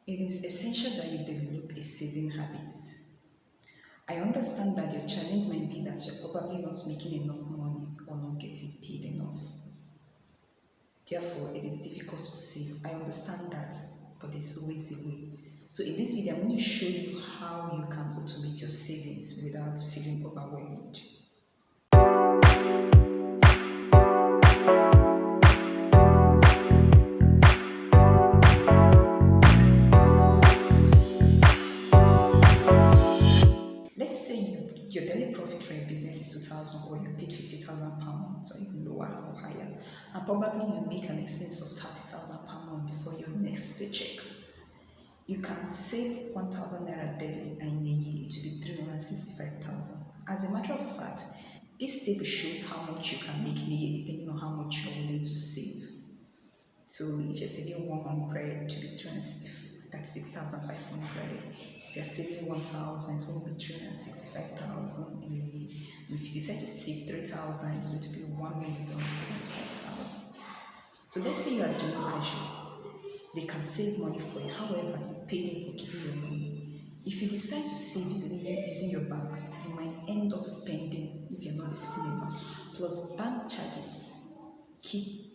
It is essential that you develop a saving habit. I understand that your challenge might be that you're probably not making enough money or not getting paid enough. Therefore, it is difficult to save. I understand that, but there's always a way. So in this video, I'm going to show you how you can automate your savings without feeling overwhelmed. Let's say your daily profit for your business is 2,000 or you paid 50,000 per month, or even lower or higher, and probably you make an expense of 30,000 per month before your next paycheck. You can save 1,000 naira daily, and in a year it will be 365,000. As a matter of fact, this table shows how much you can make in a year depending on how much you're willing to save. So if you're saving 100, it will be 36,500. If you're saving 1,000, it's going to be 365,000 in a year. And if you decide to save 3,000, it's going to be 1,025,000. So let's say you are doing Azure. They can save money for you. However, you pay them for keeping your money. If you decide to save using your bank, you might end up spending if you're not disciplined enough. Plus bank charges.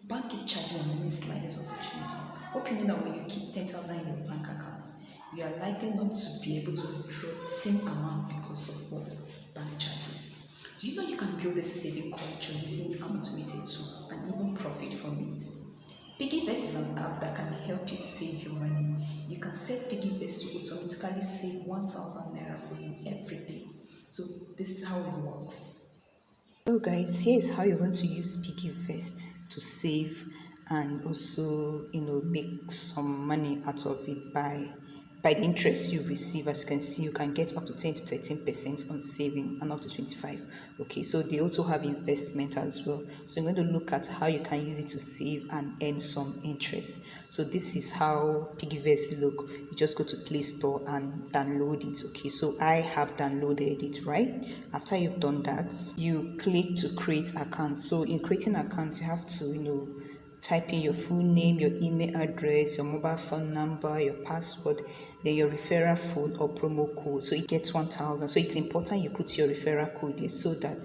Bank keep charging on any slightest opportunity. Hope you know that when you keep 10,000 in your bank account, you are likely not to be able to withdraw the same amount because of what bank charges. Do you know you can build a saving culture using an automated tool and even profit from it? Piggyvest is an app that can help you save your money. You can set Piggyvest to automatically save 1,000 naira for you every day. So this is how it works. So guys, here's how you're going to use Piggyvest to save and also make some money out of it by the interest you receive. As you can see, you can get up to 10 to 13% on saving and up to 25. Okay, so they also have investment as well. So you're going to look at how you can use it to save and earn some interest. So this is how Piggyvest look. You just go to Play Store and download it. Okay, so I have downloaded it, right? After you've done that, you click to create account. So in creating accounts, you have to type in your full name, your email address, your mobile phone number, your password, then your referral code or promo code. So it gets 1,000. So it's important you put your referral code there so that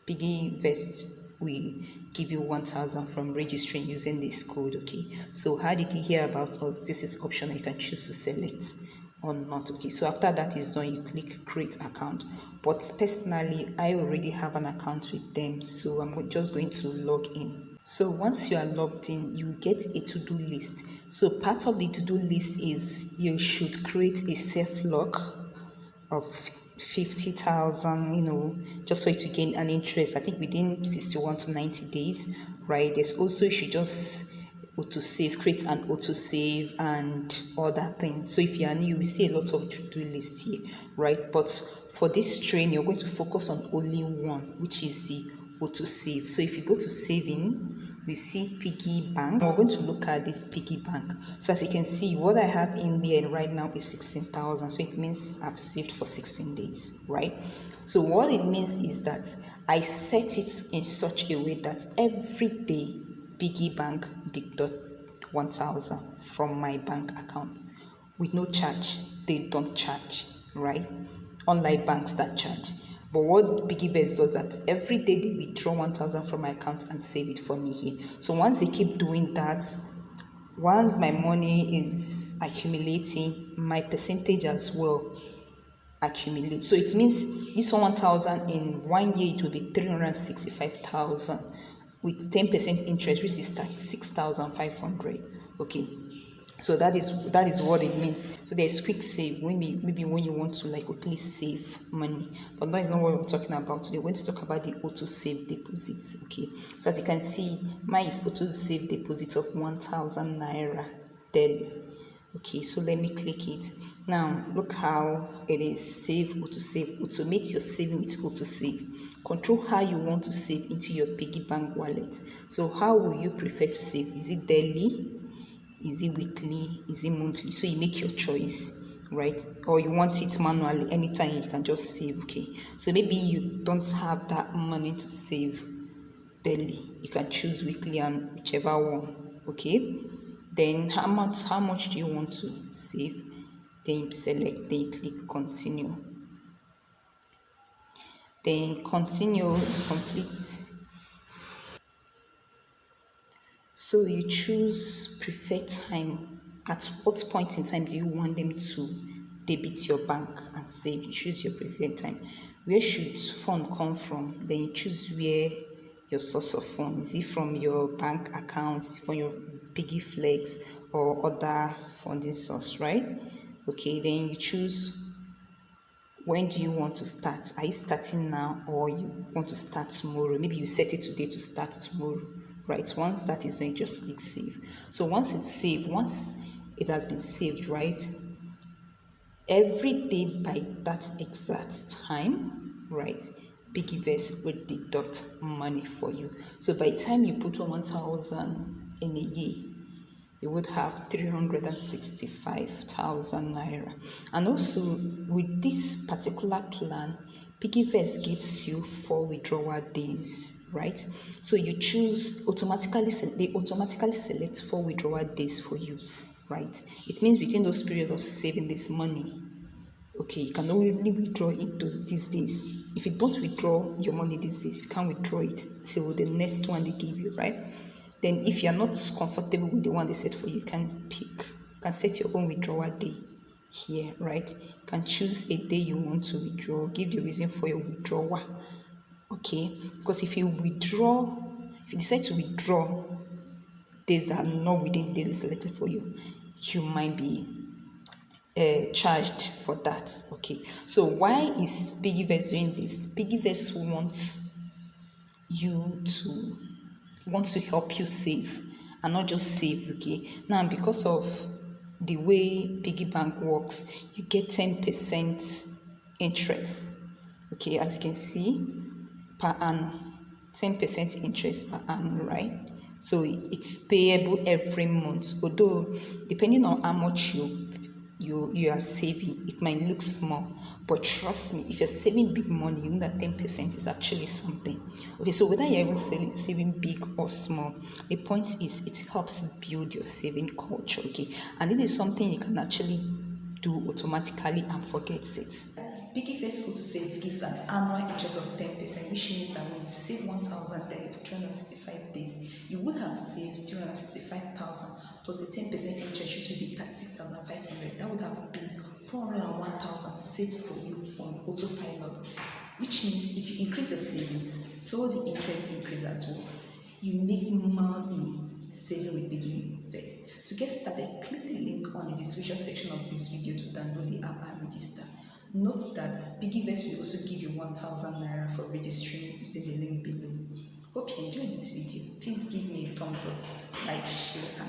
Piggyvest will give you 1,000 from registering using this code. Okay, so how did you hear about us? This is optional. You can choose to select or not. Okay, so after that is done, you click create account. But personally, I already have an account with them, so I'm just going to log in. So once you are logged in, you get a to-do list. So part of the to-do list is you should create a safe lock of 50,000, just for you to gain an interest. I think within 61 to 90 days, right? There's also, you should just auto-save, create an auto-save and other things. So if you are new, you will see a lot of to-do lists here, right? But for this training, you're going to focus on only one, which is the auto-save. So if you go to saving, we see piggy bank. We're going to look at this piggy bank. So as you can see, what I have in there right now is 16,000. So it means I've saved for 16 days, right? So what it means is that I set it in such a way that every day piggy bank deduct 1,000 from my bank account with no charge. They don't charge, right? Unlike banks that charge. But what Piggyvest does that every day they withdraw 1,000 from my account and save it for me here. So once they keep doing that, once my money is accumulating, my percentage as well accumulate. So it means this 1,000 in 1 year it will be 365,000 with 10% interest, which is 36,500. Okay. So that is what it means. So there's quick save maybe when you want to quickly save money, but that is not what we're talking about today. We're going to talk about the auto save deposits. Okay, so as you can see, mine is auto save deposit of 1,000 naira daily. Okay, so let me click it. Now look how it is save, auto save. Automate your saving with auto save. Control how you want to save into your piggy bank wallet. So how will you prefer to save? Is it daily? Is it weekly? Is it monthly? So you make your choice, right? Or you want it manually, anytime you can just save. Okay, so maybe you don't have that money to save daily, you can choose weekly and whichever one. Okay, Then how much do you want to save? Then you select, then you click continue. Then continue complete. So you choose preferred time. At what point in time do you want them to debit your bank and save? You choose your preferred time. Where should fund come from? Then you choose where your source of funds. Is it from your bank accounts, from your Piggyflex or other funding source, right? Okay, then you choose when do you want to start? Are you starting now or you want to start tomorrow? Maybe you set it today to start tomorrow, right? Once that is done, you just click save. So once it's saved, once it has been saved, right? Every day by that exact time, right? Piggyvest will deduct money for you. So by the time you put 1,000 in a year, you would have 365,000 naira. And also with this particular plan, Piggyvest gives you 4 withdrawal days, right? So you choose they automatically select 4 withdrawal days for you, right? It means within those periods of saving this money, okay, you can only withdraw it these days. If you don't withdraw your money these days, you can't withdraw it till the next one they give you, right? Then if you're not comfortable with the one they set for you, you can set your own withdrawal day here, right? You can choose a day you want to withdraw, give the reason for your withdrawal, okay? Because if you decide to withdraw days that are not within the days selected for you, you might be charged for that. Okay, so why is Piggyvest doing this? Piggyvest wants to help you save and not just save. Okay, now because of the way piggy bank works, you get 10% interest. Okay, as you can see, per annum, 10% interest per annum, right? So it's payable every month, although depending on how much you are saving, it might look small, but trust me, if you're saving big money, you know that 10% is actually something. Okay, so whether you're even saving big or small, the point is it helps build your saving culture. Okay, and this is something you can actually do automatically and forget it. Piggyvest School to Save gives an annual interest of 10%, which means that when you save 1,000 daily for 365 days, you would have saved 365,000 plus the 10% interest, which would be 36,500. That would have been 401,000 saved for you on autopilot, which means if you increase your savings, so the interest increases as well. You make money saving with Piggyvest. To get started, click the link on the description section of this video to download the app and register. Note that Piggyvest will also give you 1,000 naira for registering using the link below. Hope you enjoyed this video. Please give me a thumbs up, like, share,